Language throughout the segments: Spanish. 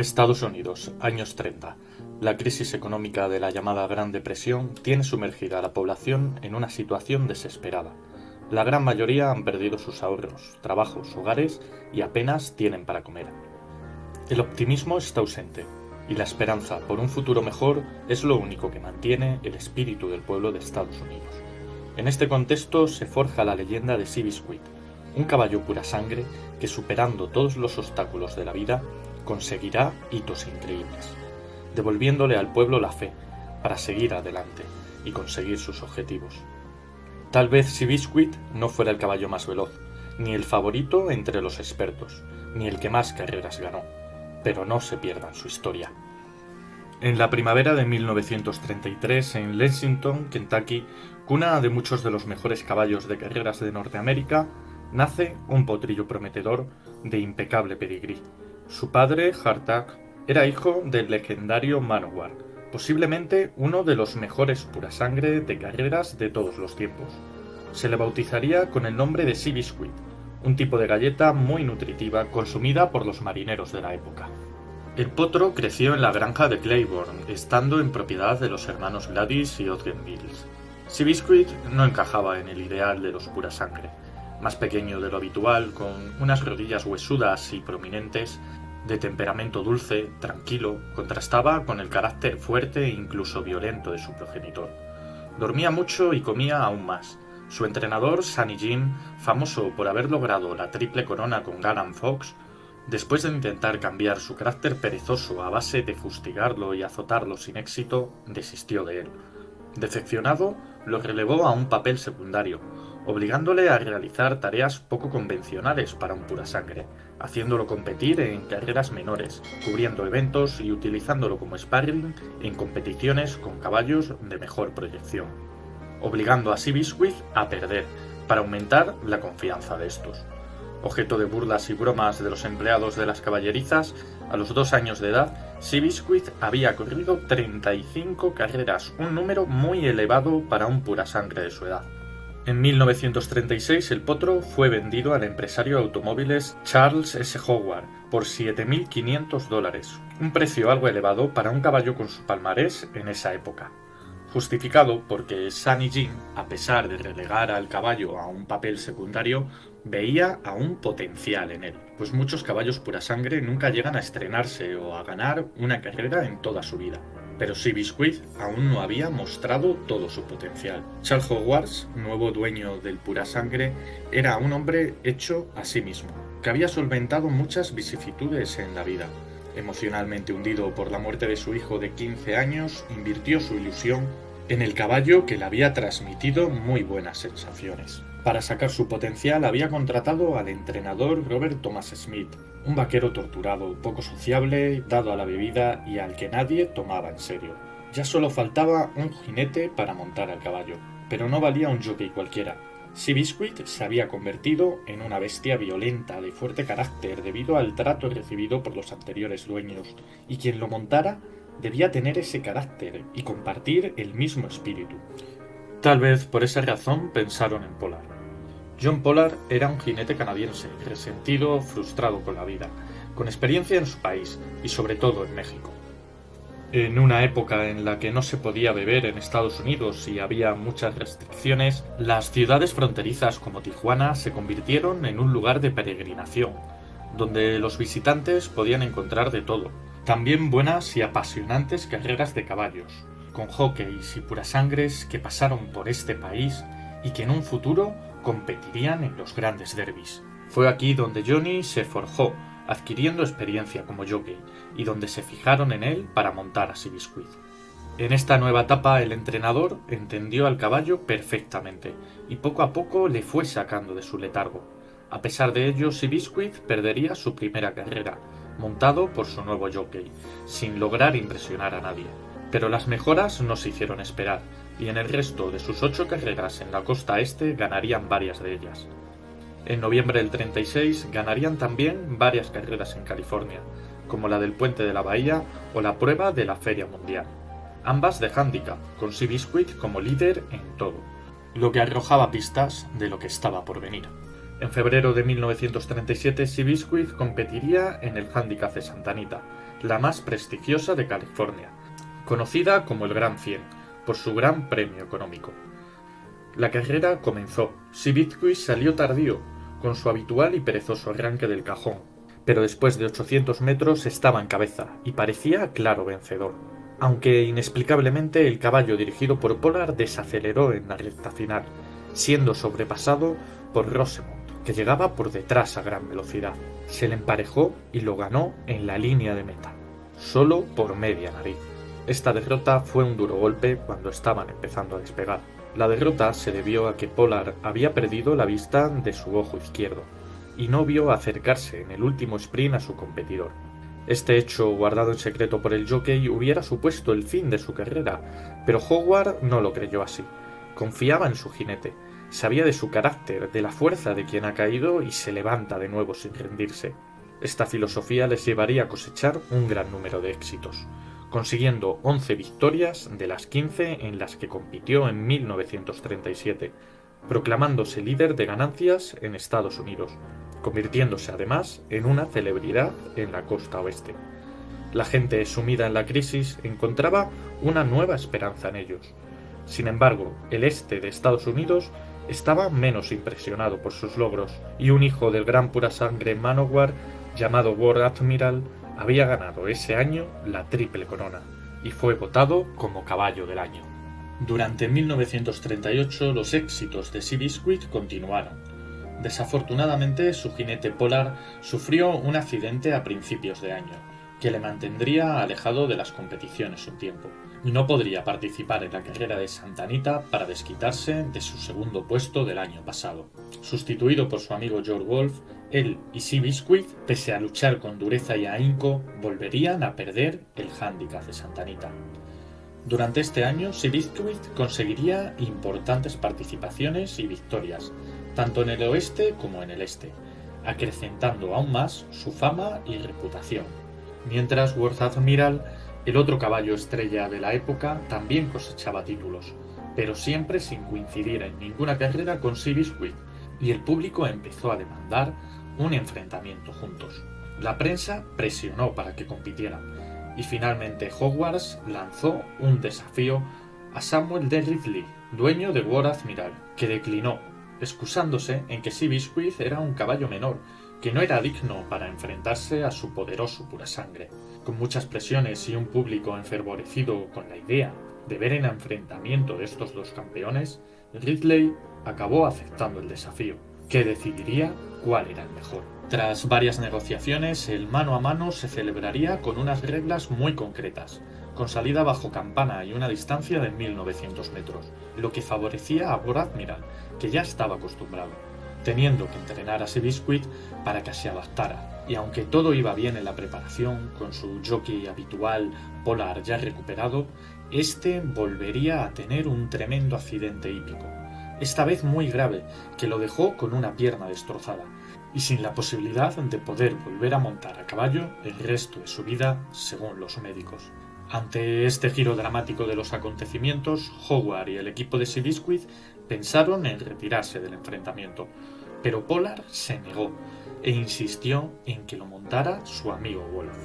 Estados Unidos, años 30. La crisis económica de la llamada Gran Depresión tiene sumergida a la población en una situación desesperada. La gran mayoría han perdido sus ahorros, trabajos, hogares y apenas tienen para comer. El optimismo está ausente, y la esperanza por un futuro mejor es lo único que mantiene el espíritu del pueblo de Estados Unidos. En este contexto se forja la leyenda de Sea Biscuit, un caballo pura sangre que, superando todos los obstáculos de la vida, conseguirá hitos increíbles, devolviéndole al pueblo la fe para seguir adelante y conseguir sus objetivos. Tal vez Sea Biscuit no fuera el caballo más veloz, ni el favorito entre los expertos, ni el que más carreras ganó, pero no se pierdan su historia. En la primavera de 1933, en Lexington, Kentucky, cuna de muchos de los mejores caballos de carreras de Norteamérica, nace un potrillo prometedor de impecable pedigrí. Su padre, Hardtack, era hijo del legendario Manowar, posiblemente uno de los mejores purasangre de carreras de todos los tiempos. Se le bautizaría con el nombre de Sea Biscuit, un tipo de galleta muy nutritiva consumida por los marineros de la época. El potro creció en la granja de Claiborne, estando en propiedad de los hermanos Gladys y Ogden Mills. Sea Biscuit no encajaba en el ideal de los purasangre. Más pequeño de lo habitual, con unas rodillas huesudas y prominentes, de temperamento dulce, tranquilo, contrastaba con el carácter fuerte e incluso violento de su progenitor. Dormía mucho y comía aún más. Su entrenador, Sunny Jim, famoso por haber logrado la triple corona con Gallant Fox, después de intentar cambiar su carácter perezoso a base de fustigarlo y azotarlo sin éxito, desistió de él. Decepcionado, lo relevó a un papel secundario, obligándole a realizar tareas poco convencionales para un purasangre, haciéndolo competir en carreras menores, cubriendo eventos y utilizándolo como sparring en competiciones con caballos de mejor proyección, obligando a Sea Biscuit a perder, para aumentar la confianza de estos. Objeto de burlas y bromas de los empleados de las caballerizas, a los 2 años de edad, Sea Biscuit había corrido 35 carreras, un número muy elevado para un purasangre de su edad. En 1936 el potro fue vendido al empresario de automóviles Charles S. Howard por $7.500, un precio algo elevado para un caballo con su palmarés en esa época. Justificado porque Sunny Jim, a pesar de relegar al caballo a un papel secundario, veía aún potencial en él, pues muchos caballos purasangre nunca llegan a estrenarse o a ganar una carrera en toda su vida. Pero Sea Biscuit aún no había mostrado todo su potencial. Charles Howard, nuevo dueño del purasangre, era un hombre hecho a sí mismo, que había solventado muchas vicisitudes en la vida. Emocionalmente hundido por la muerte de su hijo de 15 años, invirtió su ilusión en el caballo que le había transmitido muy buenas sensaciones. Para sacar su potencial había contratado al entrenador Robert Thomas Smith, un vaquero torturado, poco sociable, dado a la bebida y al que nadie tomaba en serio. Ya solo faltaba un jinete para montar al caballo, pero no valía un jockey cualquiera. Sea Biscuit se había convertido en una bestia violenta de fuerte carácter debido al trato recibido por los anteriores dueños, y quien lo montara debía tener ese carácter y compartir el mismo espíritu. Tal vez por esa razón pensaron en Pollard. John Pollard era un jinete canadiense, resentido, frustrado con la vida, con experiencia en su país y sobre todo en México. En una época en la que no se podía beber en Estados Unidos y había muchas restricciones, las ciudades fronterizas como Tijuana se convirtieron en un lugar de peregrinación, donde los visitantes podían encontrar de todo, también buenas y apasionantes carreras de caballos, con jockeys y purasangres que pasaron por este país y que en un futuro competirían en los grandes derbis. Fue aquí donde Johnny se forjó, adquiriendo experiencia como jockey, y donde se fijaron en él para montar a Sea Biscuit. En esta nueva etapa el entrenador entendió al caballo perfectamente, y poco a poco le fue sacando de su letargo. A pesar de ello, Sea Biscuit perdería su primera carrera, montado por su nuevo jockey, sin lograr impresionar a nadie. Pero las mejoras no se hicieron esperar, y en el resto de sus 8 carreras en la costa este ganarían varias de ellas. En noviembre del 36 ganarían también varias carreras en California, como la del Puente de la Bahía o la prueba de la Feria Mundial, ambas de handicap, con Sea Biscuit como líder en todo, lo que arrojaba pistas de lo que estaba por venir. En febrero de 1937, Seabiscuit competiría en el Handicap de Santa Anita, la más prestigiosa de California, conocida como el Gran 100, por su gran premio económico. La carrera comenzó. Seabiscuit salió tardío, con su habitual y perezoso arranque del cajón, pero después de 800 metros estaba en cabeza y parecía claro vencedor. Aunque inexplicablemente el caballo dirigido por Pollard desaceleró en la recta final, siendo sobrepasado por Rosemont, que llegaba por detrás a gran velocidad. Se le emparejó y lo ganó en la línea de meta, solo por media nariz. Esta derrota fue un duro golpe cuando estaban empezando a despegar. La derrota se debió a que Pollard había perdido la vista de su ojo izquierdo y no vio acercarse en el último sprint a su competidor. Este hecho, guardado en secreto por el jockey, hubiera supuesto el fin de su carrera, pero Howard no lo creyó así. Confiaba en su jinete, sabía de su carácter, de la fuerza de quien ha caído y se levanta de nuevo sin rendirse. Esta filosofía les llevaría a cosechar un gran número de éxitos, consiguiendo 11 victorias de las 15 en las que compitió en 1937, proclamándose líder de ganancias en Estados Unidos, convirtiéndose además en una celebridad en la costa oeste. La gente sumida en la crisis encontraba una nueva esperanza en ellos. Sin embargo, el este de Estados Unidos estaba menos impresionado por sus logros y un hijo del gran pura sangre Manowar, llamado War Admiral, había ganado ese año la triple corona y fue votado como caballo del año. Durante 1938 los éxitos de Seabiscuit continuaron. Desafortunadamente su jinete Pollard sufrió un accidente a principios de año, que le mantendría alejado de las competiciones un tiempo, y no podría participar en la carrera de Santa Anita para desquitarse de su segundo puesto del año pasado. Sustituido por su amigo George Wolf, él y Seabiscuit, pese a luchar con dureza y ahínco, volverían a perder el Handicap de Santa Anita. Durante este año, Seabiscuit conseguiría importantes participaciones y victorias, tanto en el oeste como en el este, acrecentando aún más su fama y reputación. Mientras War Admiral, el otro caballo estrella de la época, también cosechaba títulos, pero siempre sin coincidir en ninguna carrera con Seabiscuit, y el público empezó a demandar un enfrentamiento juntos. La prensa presionó para que compitieran, y finalmente Howard lanzó un desafío a Samuel D. Ridley, dueño de War Admiral, que declinó, excusándose en que Seabiscuit era un caballo menor, que no era digno para enfrentarse a su poderoso pura sangre. Con muchas presiones y un público enfervorecido con la idea de ver el enfrentamiento de estos dos campeones, Ridley acabó aceptando el desafío, que decidiría cuál era el mejor. Tras varias negociaciones, el mano a mano se celebraría con unas reglas muy concretas, con salida bajo campana y una distancia de 1900 metros, lo que favorecía a War Admiral, que ya estaba acostumbrado, teniendo que entrenar a Seabiscuit para que se adaptara. Y aunque todo iba bien en la preparación, con su jockey habitual Pollard ya recuperado, este volvería a tener un tremendo accidente hípico, esta vez muy grave, que lo dejó con una pierna destrozada y sin la posibilidad de poder volver a montar a caballo el resto de su vida, según los médicos. Ante este giro dramático de los acontecimientos, Howard y el equipo de Seabiscuit pensaron en retirarse del enfrentamiento, pero Pollard se negó e insistió en que lo montara su amigo Wolf,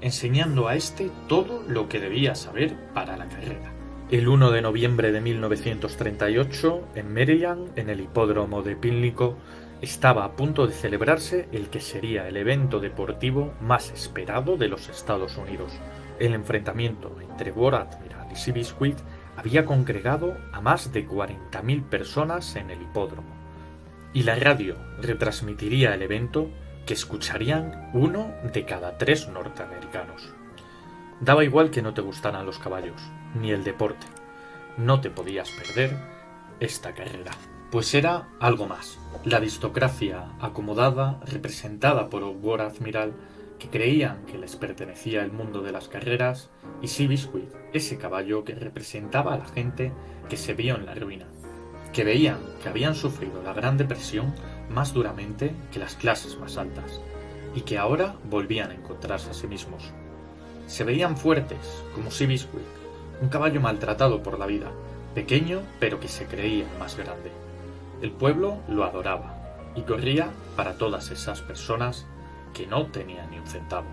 enseñando a este todo lo que debía saber para la carrera. El 1 de noviembre de 1938, en Maryland, en el hipódromo de Pimlico, estaba a punto de celebrarse el que sería el evento deportivo más esperado de los Estados Unidos. El enfrentamiento entre War Admiral y Seabiscuit había congregado a más de 40.000 personas en el hipódromo, y la radio retransmitiría el evento que escucharían 1 de cada 3 norteamericanos. Daba igual que no te gustaran los caballos, ni el deporte, no te podías perder esta carrera, pues era algo más. La aristocracia acomodada, representada por War Admiral, que creían que les pertenecía el mundo de las carreras, y Seabiscuit, ese caballo que representaba a la gente que se vio en la ruina, que veían que habían sufrido la Gran Depresión más duramente que las clases más altas, y que ahora volvían a encontrarse a sí mismos. Se veían fuertes, como Seabiscuit, un caballo maltratado por la vida, pequeño pero que se creía el más grande. El pueblo lo adoraba, y corría para todas esas personas que no tenían ni un centavo.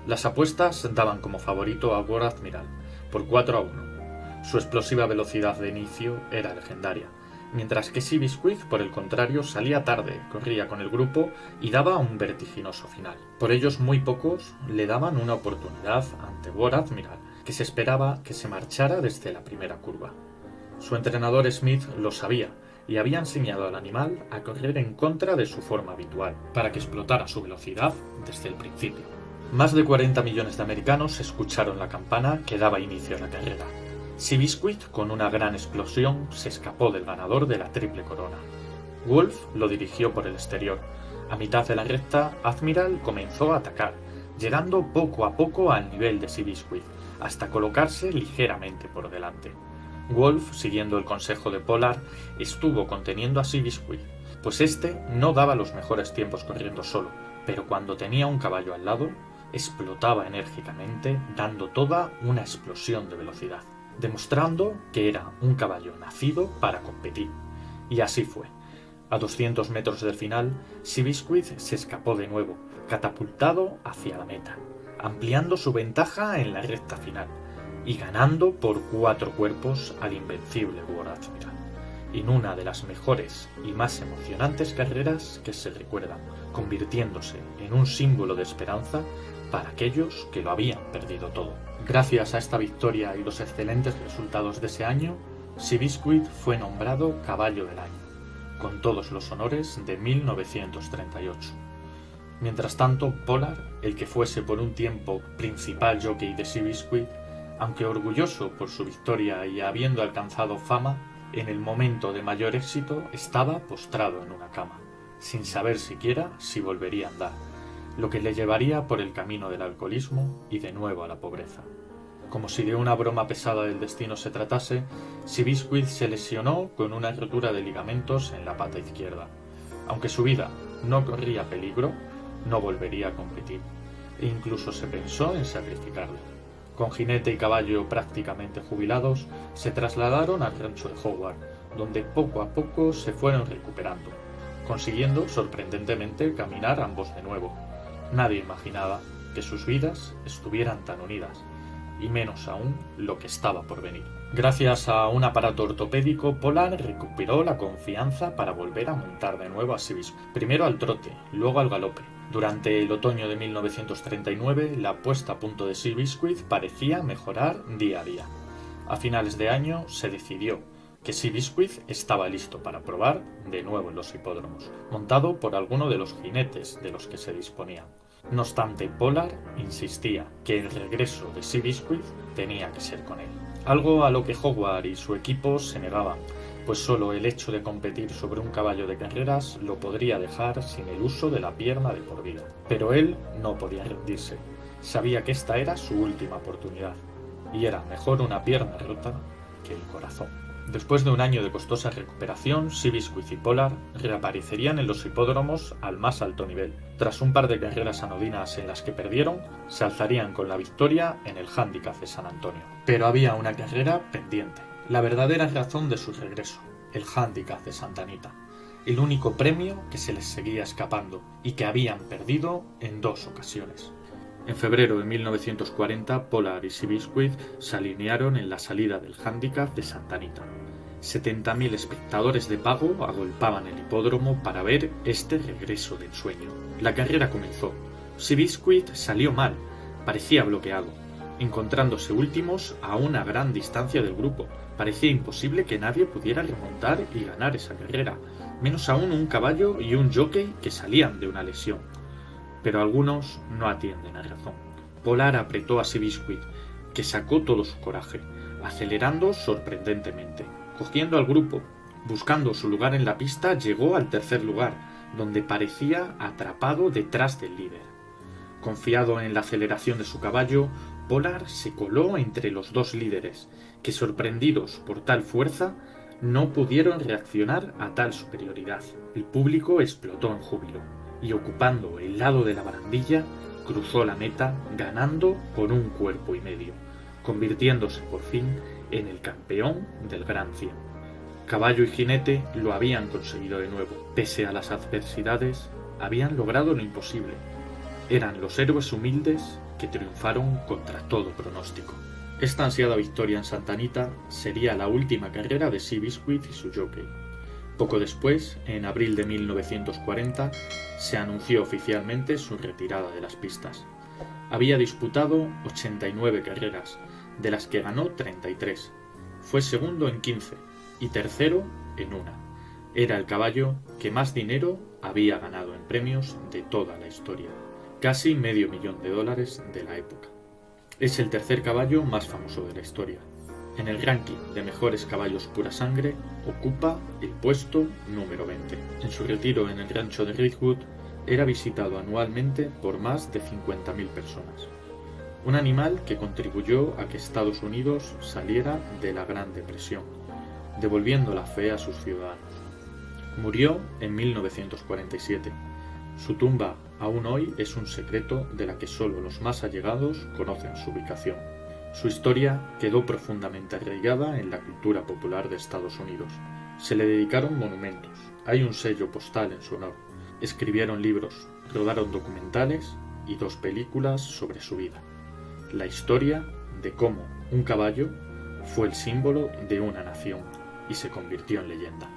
Las apuestas daban como favorito a War Admiral por 4-1. Su explosiva velocidad de inicio era legendaria, mientras que Seabiscuit, por el contrario, salía tarde, corría con el grupo y daba un vertiginoso final. Por ellos muy pocos le daban una oportunidad ante War Admiral, que se esperaba que se marchara desde la primera curva. Su entrenador Smith lo sabía y había enseñado al animal a correr en contra de su forma habitual, para que explotara su velocidad desde el principio. Más de 40 millones de americanos escucharon la campana que daba inicio a la carrera. Seabiscuit, con una gran explosión, se escapó del ganador de la triple corona. Wolf lo dirigió por el exterior. A mitad de la recta, Admiral comenzó a atacar, llegando poco a poco al nivel de Seabiscuit, hasta colocarse ligeramente por delante. Wolf, siguiendo el consejo de Pollard, estuvo conteniendo a Seabiscuit, pues este no daba los mejores tiempos corriendo solo, pero cuando tenía un caballo al lado, explotaba enérgicamente, dando toda una explosión de velocidad, demostrando que era un caballo nacido para competir. Y así fue. A 200 metros del final, Seabiscuit se escapó de nuevo, catapultado hacia la meta, ampliando su ventaja en la recta final y ganando por 4 cuerpos al invencible War Admiral, en una de las mejores y más emocionantes carreras que se recuerdan, convirtiéndose en un símbolo de esperanza para aquellos que lo habían perdido todo. Gracias a esta victoria y los excelentes resultados de ese año, Seabiscuit fue nombrado Caballo del Año, con todos los honores de 1938. Mientras tanto, Pollard, el que fuese por un tiempo principal jockey de Seabiscuit, aunque orgulloso por su victoria y habiendo alcanzado fama, en el momento de mayor éxito estaba postrado en una cama, sin saber siquiera si volvería a andar, lo que le llevaría por el camino del alcoholismo y de nuevo a la pobreza. Como si de una broma pesada del destino se tratase, Seabiscuit se lesionó con una rotura de ligamentos en la pata izquierda. Aunque su vida no corría peligro, no volvería a competir, e incluso se pensó en sacrificarlo. Con jinete y caballo prácticamente jubilados, se trasladaron al rancho de Howard, donde poco a poco se fueron recuperando, consiguiendo sorprendentemente caminar ambos de nuevo. Nadie imaginaba que sus vidas estuvieran tan unidas, y menos aún lo que estaba por venir. Gracias a un aparato ortopédico, Pollard recuperó la confianza para volver a montar de nuevo a Seabiscuit, primero al trote, luego al galope. Durante el otoño de 1939, la puesta a punto de Seabiscuit parecía mejorar día a día. A finales de año se decidió que Seabiscuit estaba listo para probar de nuevo en los hipódromos, montado por alguno de los jinetes de los que se disponían. No obstante, Pollard insistía que el regreso de Seabiscuit tenía que ser con él, algo a lo que Howard y su equipo se negaban, pues solo el hecho de competir sobre un caballo de carreras lo podría dejar sin el uso de la pierna de por vida. Pero él no podía rendirse, sabía que esta era su última oportunidad, y era mejor una pierna rota que el corazón. Después de un año de costosa recuperación, Seabiscuit y Pollard reaparecerían en los hipódromos al más alto nivel. Tras un par de carreras anodinas en las que perdieron, se alzarían con la victoria en el Handicap de San Antonio. Pero había una carrera pendiente, la verdadera razón de su regreso, el Handicap de Santa Anita, el único premio que se les seguía escapando y que habían perdido en 2 ocasiones. En febrero de 1940, Pollard y Seabiscuit se alinearon en la salida del Handicap de Santa Anita. 70.000 espectadores de pago agolpaban el hipódromo para ver este regreso del sueño. La carrera comenzó. Seabiscuit salió mal, parecía bloqueado, encontrándose últimos a una gran distancia del grupo. Parecía imposible que nadie pudiera remontar y ganar esa carrera, menos aún un caballo y un jockey que salían de una lesión. Pero algunos no atienden a razón. Pollard apretó a Seabiscuit, que sacó todo su coraje, acelerando sorprendentemente. Cogiendo al grupo, buscando su lugar en la pista, llegó al tercer lugar, donde parecía atrapado detrás del líder. Confiado en la aceleración de su caballo, Pollard se coló entre los 2 líderes, que sorprendidos por tal fuerza, no pudieron reaccionar a tal superioridad. El público explotó en júbilo, y ocupando el lado de la barandilla, cruzó la meta ganando por 1 cuerpo y medio, convirtiéndose por fin en el campeón del Gran 100. Caballo y jinete lo habían conseguido de nuevo. Pese a las adversidades, habían logrado lo imposible. Eran los héroes humildes que triunfaron contra todo pronóstico. Esta ansiada victoria en Santa Anita sería la última carrera de Seabiscuit y su jockey. Poco después, en abril de 1940, se anunció oficialmente su retirada de las pistas. Había disputado 89 carreras, de las que ganó 33. Fue segundo en 15 y tercero en una. Era el caballo que más dinero había ganado en premios de toda la historia, casi $500,000 de la época. Es el tercer caballo más famoso de la historia. En el ranking de mejores caballos pura sangre ocupa el puesto número 20. En su retiro en el rancho de Ridgewood era visitado anualmente por más de 50.000 personas. Un animal que contribuyó a que Estados Unidos saliera de la Gran Depresión, devolviendo la fe a sus ciudadanos. Murió en 1947. Su tumba aún hoy es un secreto de la que solo los más allegados conocen su ubicación. Su historia quedó profundamente arraigada en la cultura popular de Estados Unidos. Se le dedicaron monumentos, hay un sello postal en su honor. Escribieron libros, rodaron documentales y 2 películas sobre su vida. La historia de cómo un caballo fue el símbolo de una nación y se convirtió en leyenda.